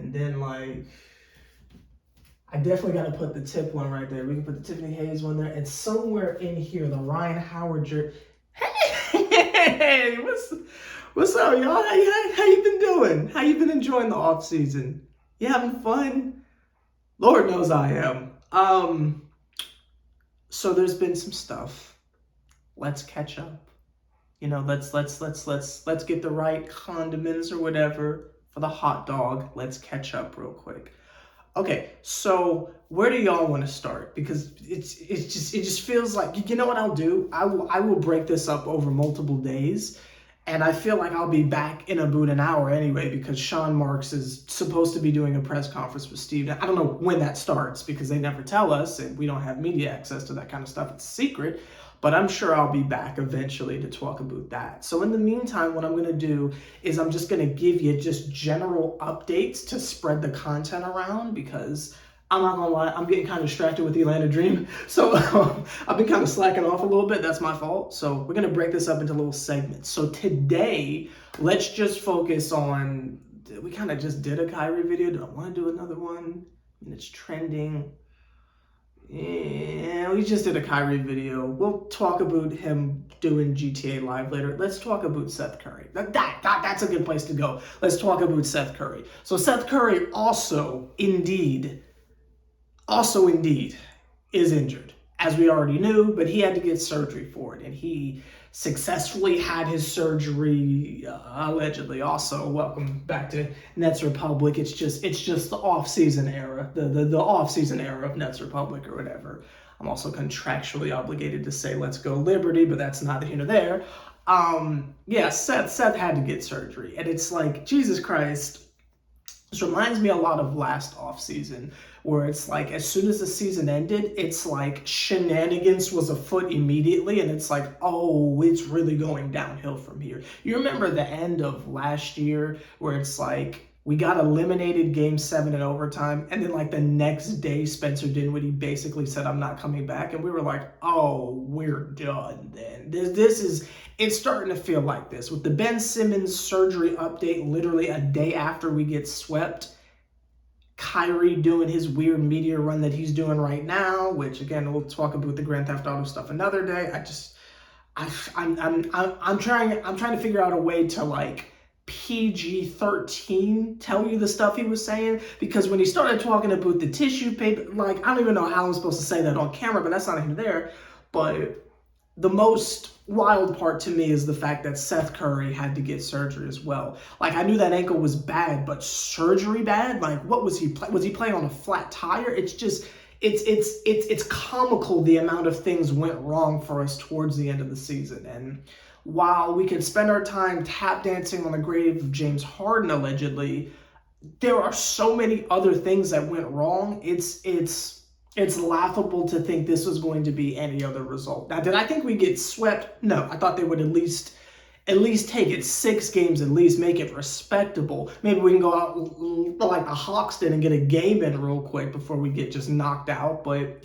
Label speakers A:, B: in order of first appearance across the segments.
A: And then like, I definitely got to put the tip one right there. We can put the Tiffany Hayes one there. And somewhere in here, the Ryan Howard jersey. Hey, what's up, y'all? How you been doing? How you been enjoying the off season? You having fun? Lord knows I am. So there's been some stuff. Let's catch up. You know, let's get the right condiments or whatever for the hot dog. Let's catch up real quick. Okay, so where do y'all want to start? Because it just feels like, you know what I'll do? I will break this up over multiple days, and I feel like I'll be back in about an hour anyway, because Sean Marks is supposed to be doing a press conference with Steve. I don't know when that starts because they never tell us, and we don't have media access to that kind of stuff. It's a secret. But I'm sure I'll be back eventually to talk about that. So in the meantime, what I'm going to do is I'm just going to give you just general updates to spread the content around, because I'm not going to lie, I'm getting kind of distracted with the Atlanta Dream. So I've been kind of slacking off a little bit. That's my fault. So we're going to break this up into little segments. So today, let's just focus on, we kind of just did a Kyrie video. Do I want to do another one? I mean, it's trending. Yeah, we just did a Kyrie video. We'll talk about him doing GTA Live later. Let's talk about Seth Curry. That's a good place to go. Let's talk about Seth Curry. So Seth Curry also indeed is injured, as we already knew, but he had to get surgery for it, and he successfully had his surgery, allegedly. Also, welcome back to Nets Republic. It's just the off-season era, the off-season era of Nets Republic or whatever. I'm also contractually obligated to say let's go Liberty, but that's neither here nor there. Yeah, Seth had to get surgery, and it's like, Jesus Christ. This reminds me a lot of last offseason, where it's like, as soon as the season ended, it's like shenanigans was afoot immediately, and it's like, oh, it's really going downhill from here. You remember the end of last year, where it's like, we got eliminated Game 7 in overtime, and then like the next day, Spencer Dinwiddie basically said, I'm not coming back, and we were like, oh, we're done then. It's starting to feel like this. With the Ben Simmons surgery update literally a day after we get swept, Kyrie doing his weird media run that he's doing right now, which again, we'll talk about the Grand Theft Auto stuff another day. I'm trying to figure out a way to like PG-13 tell you the stuff he was saying, because when he started talking about the tissue paper, like, I don't even know how I'm supposed to say that on camera, but that's not even there. But the most wild part to me is the fact that Seth Curry had to get surgery as well. Like, I knew that ankle was bad, but surgery bad? Like, what was he was he playing on a flat tire? It's just, it's comical the amount of things went wrong for us towards the end of the season. And while we could spend our time tap dancing on the grave of James Harden allegedly, there are so many other things that went wrong. It's laughable to think this was going to be any other result. Now, did I think we'd get swept? No, I thought they would at least take it 6 games, at least make it respectable. Maybe we can go out like the Hawks did and get a game in real quick before we get just knocked out. But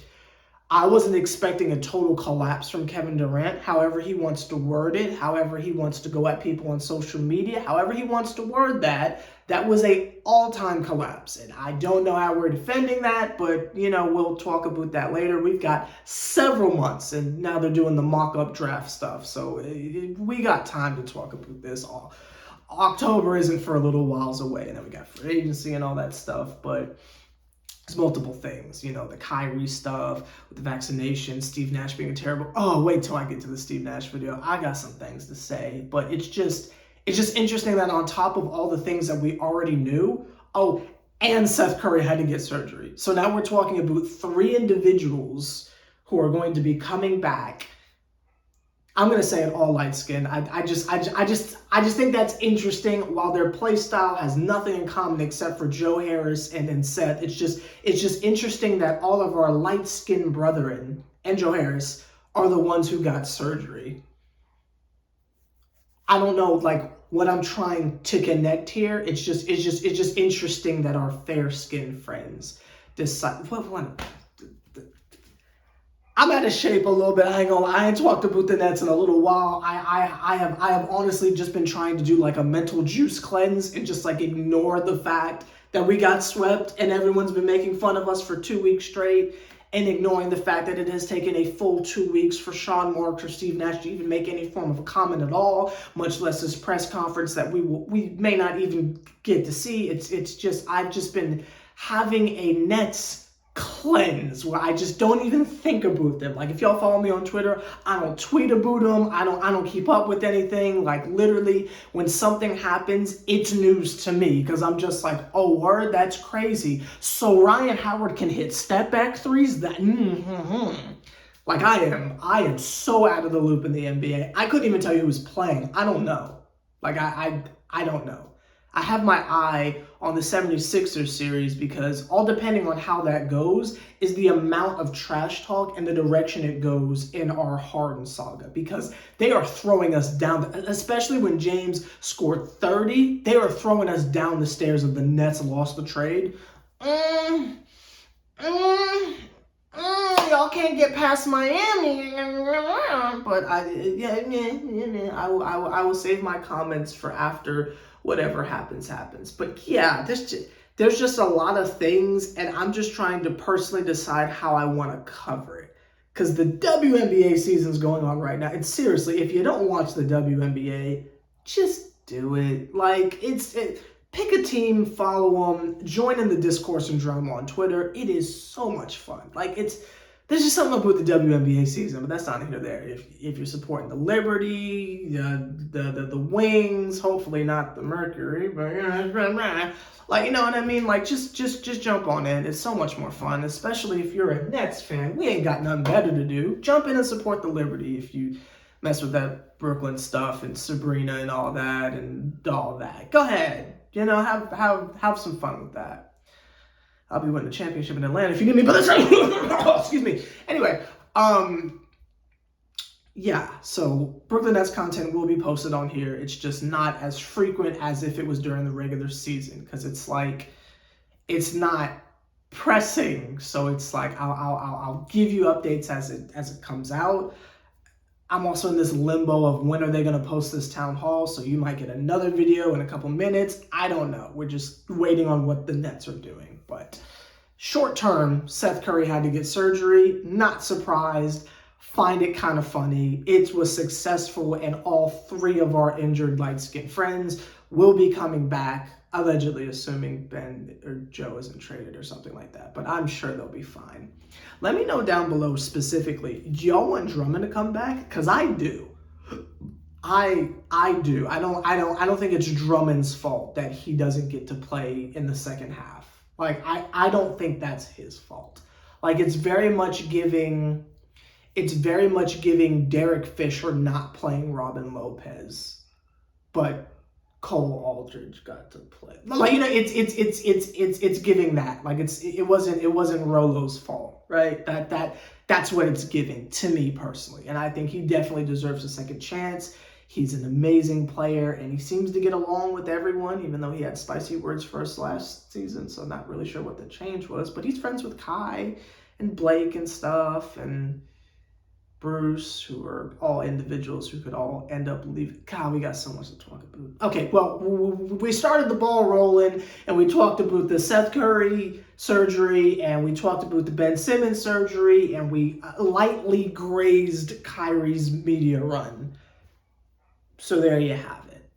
A: I wasn't expecting a total collapse from Kevin Durant. However he wants to word it, however he wants to go at people on social media, however he wants to word that, that was a all-time collapse. And I don't know how we're defending that, but, you know, we'll talk about that later. We've got several months, and now they're doing the mock-up draft stuff. So we got time to talk about this. October isn't for a little whiles away, and then we got free agency and all that stuff, but there's multiple things, you know, the Kyrie stuff with the vaccination, Steve Nash being a terrible, oh, wait till I get to the Steve Nash video. I got some things to say, but it's just interesting that on top of all the things that we already knew, oh, and Seth Curry had to get surgery. So now we're talking about 3 individuals who are going to be coming back. I'm going to say it all light skin. I just think that's interesting. While their play style has nothing in common except for Joe Harris and Seth, it's just interesting that all of our light skinned brethren and Joe Harris are the ones who got surgery. I don't know, like, what I'm trying to connect here. It's just interesting that our fair skinned friends decide. I'm out of shape a little bit. I ain't gonna lie. I ain't talked about the Nets in a little while. I have honestly just been trying to do like a mental juice cleanse and just like ignore the fact that we got swept and everyone's been making fun of us for 2 weeks straight and ignoring the fact that it has taken a full 2 weeks for Sean Marks or Steve Nash to even make any form of a comment at all, much less this press conference that we may not even get to see. It's just, I've just been having a Nets cleanse where I just don't even think about them. Like, if y'all follow me on Twitter, I don't tweet about them. I don't keep up with anything. Like, literally, when something happens, it's news to me because I'm just like, oh, word, that's crazy. So Ryan Howard can hit step back threes. That like, I am so out of the loop in the NBA. I couldn't even tell you who was playing. I don't know. Like, I don't know. I have my eye on the 76ers series because all depending on how that goes is the amount of trash talk and the direction it goes in our Harden saga, because they are throwing us down, especially when James scored 30, they are throwing us down the stairs of the Nets lost the trade. Y'all can't get past Miami, but I will save my comments for after whatever happens. But yeah, there's just a lot of things, and I'm just trying to personally decide how I want to cover it. Because the WNBA season's going on right now, and seriously, if you don't watch the WNBA, just do it. Like, pick a team, follow them, join in the discourse and drama on Twitter. It is so much fun. Like, there's just something up with the WNBA season, but that's not here or there. If you're supporting the Liberty, the Wings, hopefully not the Mercury, but like, you know what I mean? Like, just jump on in. It's so much more fun, especially if you're a Nets fan. We ain't got nothing better to do. Jump in and support the Liberty if you mess with that Brooklyn stuff and Sabrina and all that. Go ahead. You know, have some fun with that. I'll be winning the championship in Atlanta if you need me, but that's excuse me. Anyway, yeah, so Brooklyn Nets content will be posted on here. It's just not as frequent as if it was during the regular season, because it's like, it's not pressing. So it's like, I'll give you updates as it comes out. I'm also in this limbo of when are they going to post this town hall, so you might get another video in a couple minutes. I don't know. We're just waiting on what the Nets are doing. But short term, Seth Curry had to get surgery. Not surprised. Find it kind of funny. It was successful, and all 3 of our injured light-skinned friends will be coming back, allegedly, assuming Ben or Joe isn't traded or something like that. But I'm sure they'll be fine. Let me know down below specifically, do y'all want Drummond to come back? Because I do. I do. I don't think it's Drummond's fault that he doesn't get to play in the second half. Like, I don't think that's his fault. Like, it's very much giving Derek Fisher not playing Robin Lopez, but Cole Aldridge got to play. Like, you know, it's giving that. Like, it wasn't Rolo's fault, right? That's what it's giving to me personally. And I think he definitely deserves a second chance. He's an amazing player, and he seems to get along with everyone, even though he had spicy words for us last season, so not really sure what the change was. But he's friends with Kai and Blake and stuff, and Bruce, who are all individuals who could all end up leaving. God, we got so much to talk about. Okay, well, we started the ball rolling, and we talked about the Seth Curry surgery, and we talked about the Ben Simmons surgery, and we lightly grazed Kyrie's media run. So there you have it.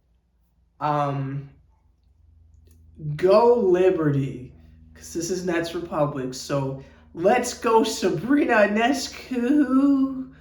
A: Go Liberty, because this is Nets Republic. So let's go Sabrina Ionescu.